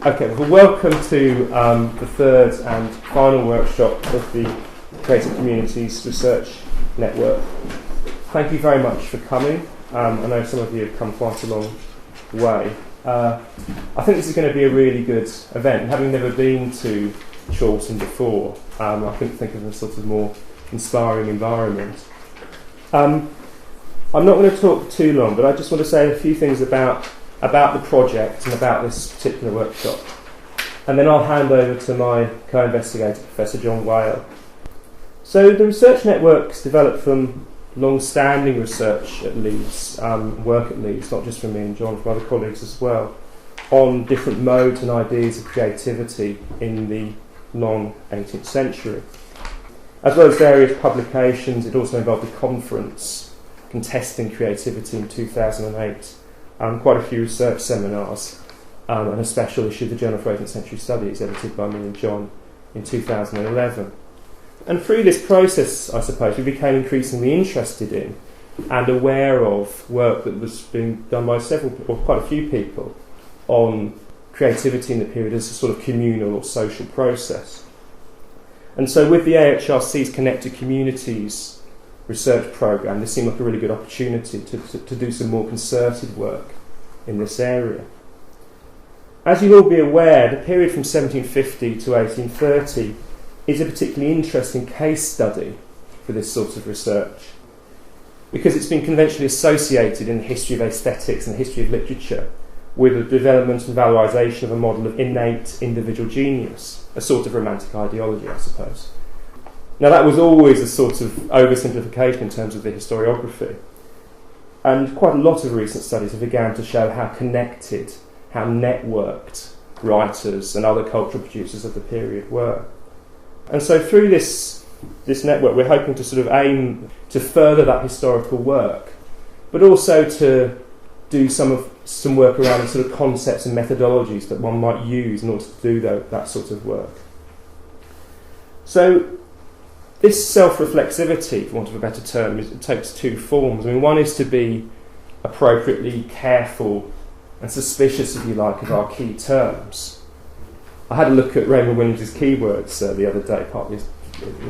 Okay, well, welcome to the third and final workshop of the Creative Communities Research Network. Thank you very much for coming. I know some of you have come quite a long way. I think this is going to be a really good event. Having never been to Chawton before, I couldn't think of a sort of more inspiring environment. I'm not going to talk too long, but I just want to say a few things about the project and about this particular workshop. And then I'll hand over to my co-investigator, Professor John Whale. So the research network's developed from long-standing research at Leeds, work at Leeds, not just from me and John, from other colleagues as well, on different modes and ideas of creativity in the long 18th century. As well as various publications, it also involved a conference contesting creativity in 2008, quite a few research seminars, and a special issue of the Journal for 18th Century Studies edited by me and John in 2011. And through this process, I suppose, we became increasingly interested in and aware of work that was being done by quite a few people on creativity in the period as a sort of communal or social process. And so with the AHRC's Connected Communities research programme, this seemed like a really good opportunity to do some more concerted work in this area. As you'll all be aware, the period from 1750 to 1830 is a particularly interesting case study for this sort of research, because it's been conventionally associated in the history of aesthetics and the history of literature with the development and valorisation of a model of innate individual genius, a sort of romantic ideology, I suppose. Now, that was always a sort of oversimplification in terms of the historiography, and quite a lot of recent studies have begun to show how connected, how networked writers and other cultural producers of the period were. And so through this network, we're hoping to sort of aim to further that historical work, but also to do some work around the sort of concepts and methodologies that one might use in order to do that sort of work. So this self-reflexivity, for want of a better term, it takes two forms. I mean, one is to be appropriately careful and suspicious, if you like, of our key terms. I had a look at Raymond Williams' keywords the other day, partly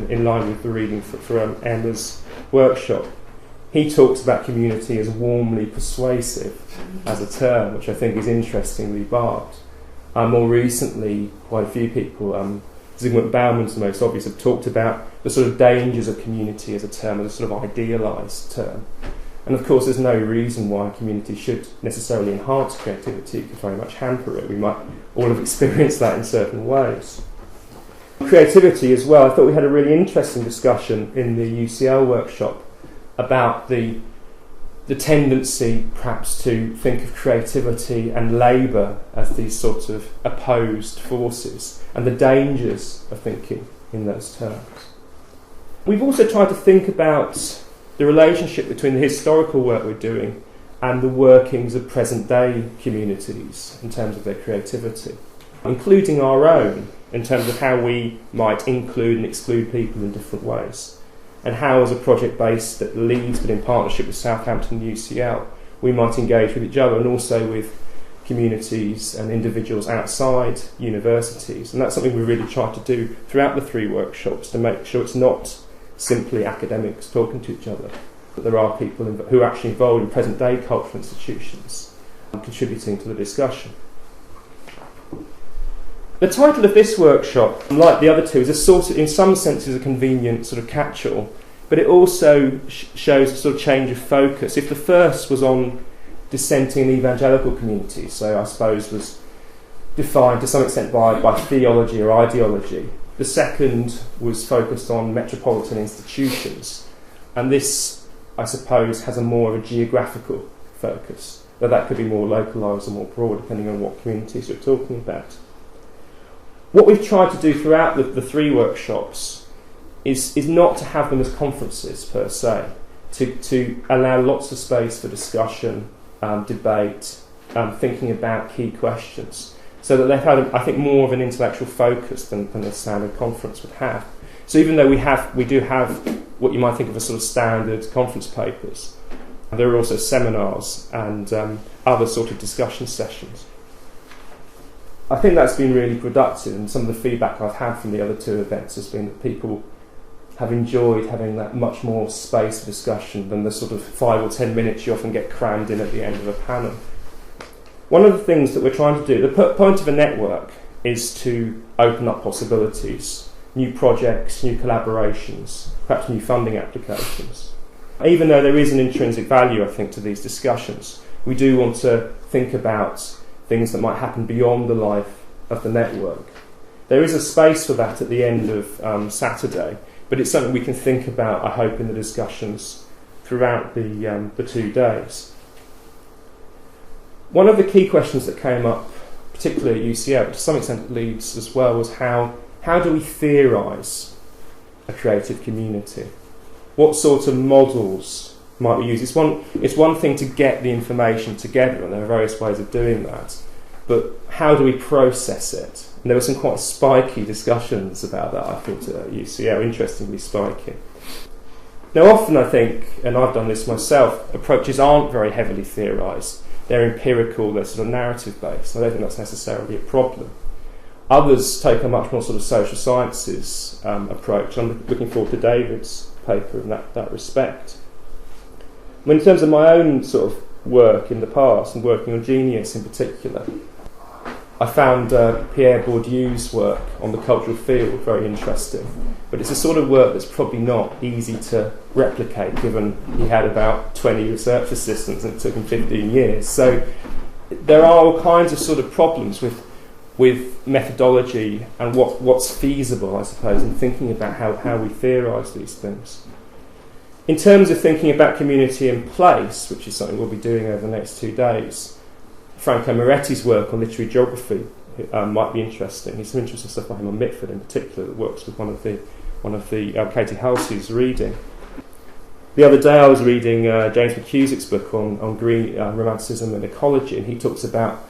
in line with the reading for Emma's workshop. He talks about community as warmly persuasive as a term, which I think is interestingly barbed. More recently, quite a few people, Zygmunt Bauman's the most obvious, have talked about the sort of dangers of community as a term, as a sort of idealised term. And of course, there's no reason why community should necessarily enhance creativity. It could very much hamper it. We might all have experienced that in certain ways. Creativity as well, I thought we had a really interesting discussion in the UCL workshop about the tendency perhaps to think of creativity and labour as these sort of opposed forces, and the dangers of thinking in those terms. We've also tried to think about the relationship between the historical work we're doing and the workings of present-day communities in terms of their creativity, including our own, in terms of how we might include and exclude people in different ways, and how, as a project based at Leeds but in partnership with Southampton and UCL, we might engage with each other and also with communities and individuals outside universities. And that's something we really tried to do throughout the three workshops, to make sure it's not simply academics talking to each other, but there are people who are actually involved in present-day cultural institutions contributing to the discussion. The title of this workshop, like the other two, is a sort of, in some senses, a convenient sort of catch-all, but it also shows a sort of change of focus. If the first was on dissenting and evangelical communities, so I suppose was defined to some extent by theology or ideology, the second was focused on metropolitan institutions, and this, I suppose, has a more of a geographical focus, though that could be more localised or more broad depending on what communities you're talking about. What we've tried to do throughout the three workshops is not to have them as conferences per se, to allow lots of space for discussion, debate, thinking about key questions, so that they've had, I think, more of an intellectual focus than a standard conference would have. So even though we do have what you might think of as sort of standard conference papers, there are also seminars and other sort of discussion sessions. I think that's been really productive, and some of the feedback I've had from the other two events has been that people have enjoyed having that much more space for discussion than the sort of 5 or 10 minutes you often get crammed in at the end of a panel. One of the things that we're trying to do, the point of a network is to open up possibilities, new projects, new collaborations, perhaps new funding applications. Even though there is an intrinsic value, I think, to these discussions, we do want to think about things that might happen beyond the life of the network. There is a space for that at the end of Saturday, but it's something we can think about, I hope, in the discussions throughout the 2 days. One of the key questions that came up, particularly at UCL, but to some extent at Leeds as well, was how do we theorise a creative community? What sort of models might we use? It's one thing to get the information together, and there are various ways of doing that, but how do we process it? And there were some quite spiky discussions about that, I think, at UCL, interestingly spiky. Now, often I think, and I've done this myself, approaches aren't very heavily theorised. They're empirical, they're sort of narrative-based. I don't think that's necessarily a problem. Others take a much more sort of social sciences approach. I'm looking forward to David's paper in that respect. When in terms of my own sort of work in the past, and working on Genius in particular, I found Pierre Bourdieu's work on the cultural field very interesting, but it's a sort of work that's probably not easy to replicate, given he had about 20 research assistants and it took him 15 years. So there are all kinds of sort of problems with methodology and what's feasible, I suppose, in thinking about how we theorise these things. In terms of thinking about community and place, which is something we'll be doing over the next 2 days, Franco Moretti's work on literary geography might be interesting. There's some interesting stuff by him on Mitford in particular that works with one of the Katie Halsey's reading. The other day I was reading James McCusick's book on green romanticism and ecology, and he talks about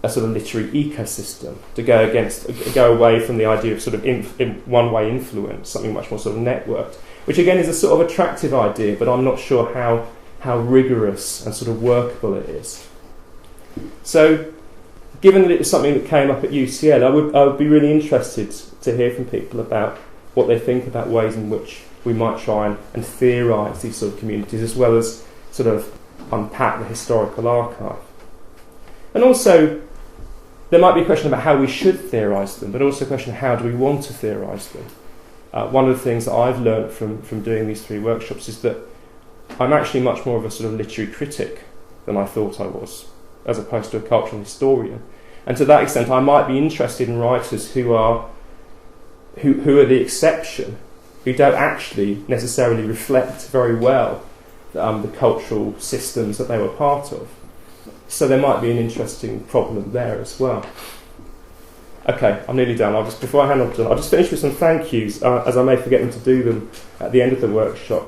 a sort of literary ecosystem to go away from the idea of sort of one-way influence, something much more sort of networked, which again is a sort of attractive idea, but I'm not sure how rigorous and sort of workable it is. So, given that it was something that came up at UCL, I would be really interested to hear from people about what they think about ways in which we might try and theorise these sort of communities, as well as sort of unpack the historical archive. And also, there might be a question about how we should theorise them, but also a question of how do we want to theorise them. One of the things that I've learnt from doing these 3 workshops is that I'm actually much more of a sort of literary critic than I thought I was, as opposed to a cultural historian. And to that extent, I might be interested in writers who are the exception, who don't actually necessarily reflect very well the cultural systems that they were part of. So there might be an interesting problem there as well. Okay, I'm nearly done. Before I hand on to John, I'll just finish with some thank yous, as I may forget them to do them at the end of the workshop.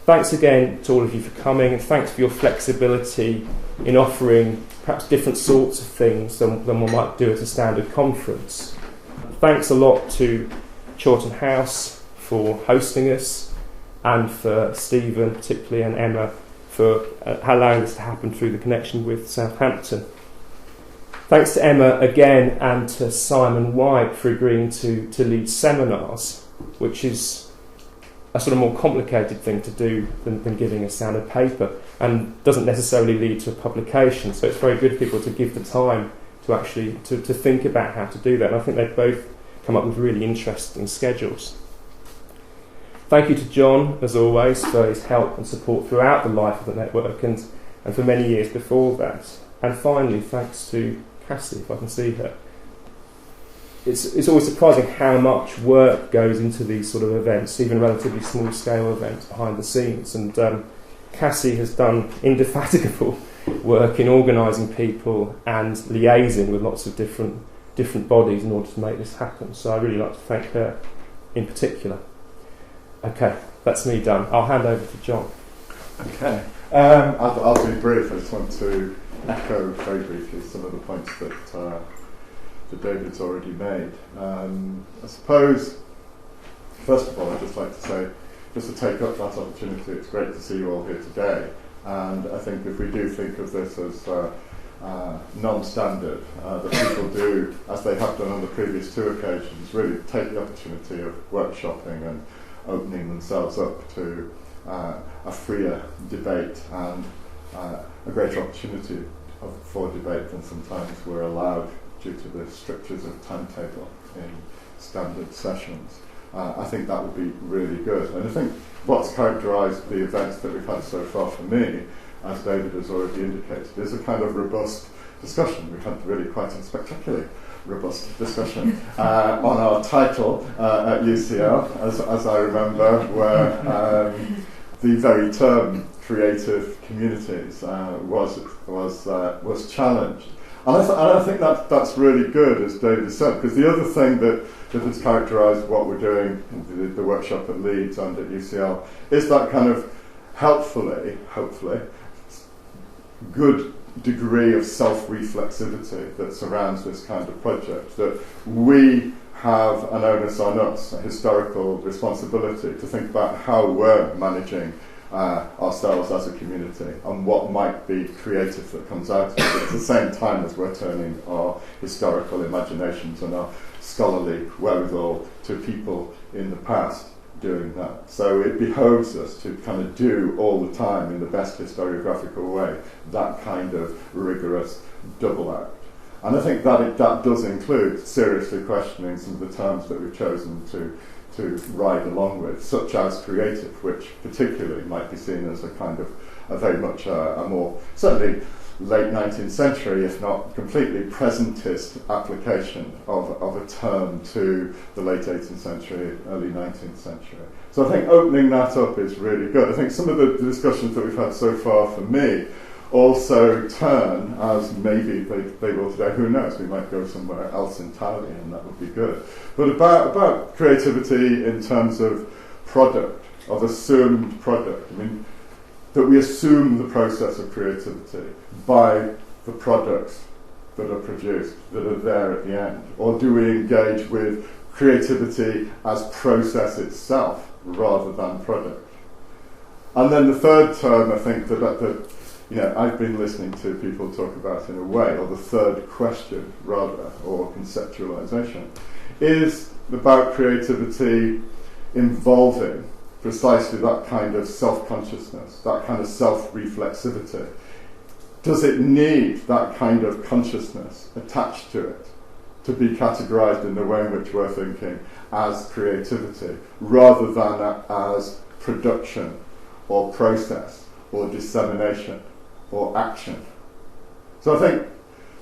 Thanks again to all of you for coming, and thanks for your flexibility in offering perhaps different sorts of things than one might do at a standard conference. Thanks a lot to Chawton House for hosting us, and for Stephen particularly and Emma for allowing this to happen through the connection with Southampton. Thanks to Emma again, and to Simon White for agreeing to lead seminars, which is a sort of more complicated thing to do than giving a standard paper, and doesn't necessarily lead to a publication. So it's very good for people to give the time to actually to think about how to do that. And I think they've both come up with really interesting schedules. Thank you to John, as always, for his help and support throughout the life of the network and for many years before that. And finally, thanks to Cassie, if I can see her. It's always surprising how much work goes into these sort of events, even relatively small-scale events behind the scenes. And Cassie has done indefatigable work in organising people and liaising with lots of different bodies in order to make this happen. So I really like to thank her in particular. Okay, that's me done. I'll hand over to John. Okay, I'll be brief. I just want to echo very briefly some of the points that David's already made. I suppose, first of all, I'd just like to say, just to take up that opportunity, it's great to see you all here today. And I think if we do think of this as non-standard that people do, as they have done on the previous two occasions, really take the opportunity of workshopping and opening themselves up to a freer debate and a greater opportunity for debate than sometimes we're allowed due to the strictures of timetable in standard sessions. I think that would be really good. And I think what's characterised the events that we've had so far for me, as David has already indicated, is a kind of robust discussion. We've had really quite a spectacularly robust discussion on our title at UCL, as I remember, where the very term creative communities was challenged. And I think that's really good, as David said, because the other thing that has characterised what we're doing in the workshop at Leeds and at UCL is that kind of hopefully, good degree of self-reflexivity that surrounds this kind of project, that we have an onus on us, a historical responsibility to think about how we're managing ourselves as a community and what might be creative that comes out of it at the same time as we're turning our historical imaginations and our scholarly wherewithal to people in the past doing that. So it behoves us to kind of do all the time, in the best historiographical way, that kind of rigorous double act. And I think that that does include seriously questioning some of the terms that we've chosen to ride along with, such as creative, which particularly might be seen as a kind of a very much a more, certainly late 19th century, if not completely presentist application of a term to the late 18th century, early 19th century. So I think opening that up is really good. I think some of the discussions that we've had so far for me also turn, as maybe they will today, who knows, we might go somewhere else entirely and that would be good. But about creativity in terms of product, of assumed product. I mean, that we assume the process of creativity by the products that are produced, that are there at the end? Or do we engage with creativity as process itself rather than product? And then the third term, I think, that I've been listening to people talk about in a way, or the third question rather, or conceptualization, is about creativity involving precisely that kind of self-consciousness, that kind of self-reflexivity. Does it need that kind of consciousness attached to it to be categorized in the way in which we're thinking as creativity, rather than as production or process or dissemination or action? So I think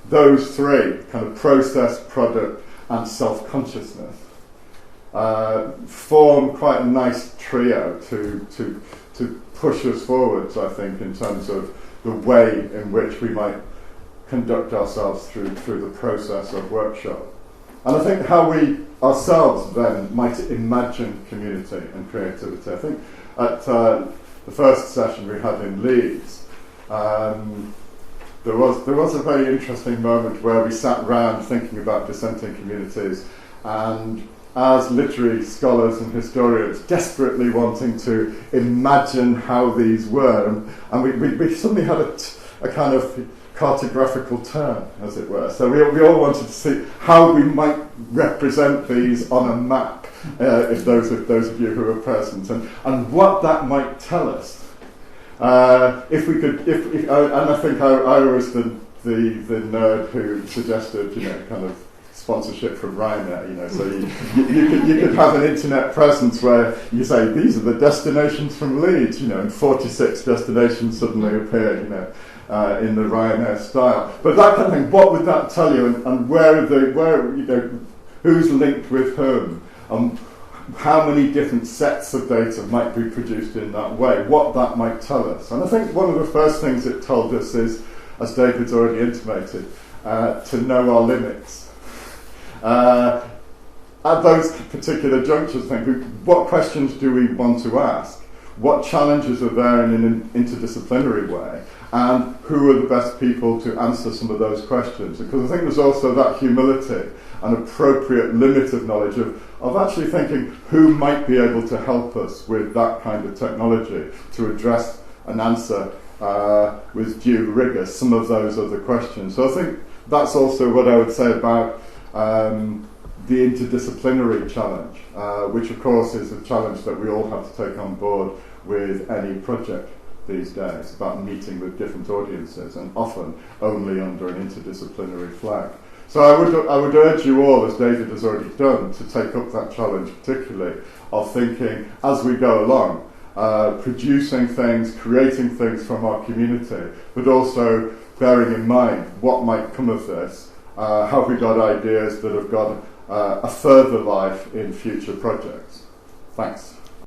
those three, kind of process, product and self-consciousness, form quite a nice trio to push us forwards, I think, in terms of the way in which we might conduct ourselves through the process of workshop. And I think how we ourselves then might imagine community and creativity. I think at the first session we had in Leeds, there was a very interesting moment where we sat round thinking about dissenting communities, and as literary scholars and historians desperately wanting to imagine how these were, and we suddenly had a kind of cartographical turn, as it were. So we all wanted to see how we might represent these on a map, if those of you who are present, and what that might tell us. If we could, and I think I was the nerd who suggested, kind of sponsorship from Ryanair, so you could have an internet presence where you say, these are the destinations from Leeds, and 46 destinations suddenly appear, in the Ryanair style. But that kind of thing, what would that tell you, and who's linked with whom, how many different sets of data might be produced in that way, what that might tell us. And I think one of the first things it told us is, as David's already intimated, to know our limits. At those particular junctures, I think, what questions do we want to ask? What challenges are there in an interdisciplinary way? And who are the best people to answer some of those questions? Because I think there's also that humility, an appropriate limit of knowledge of actually thinking who might be able to help us with that kind of technology to address and answer with due rigour some of those other questions. So I think that's also what I would say about the interdisciplinary challenge, which of course is a challenge that we all have to take on board with any project these days, about meeting with different audiences, and often only under an interdisciplinary flag. So I would urge you all, as David has already done, to take up that challenge, particularly of thinking as we go along, producing things, creating things from our community, but also bearing in mind what might come of this. Have we got ideas that have got a further life in future projects? Thanks.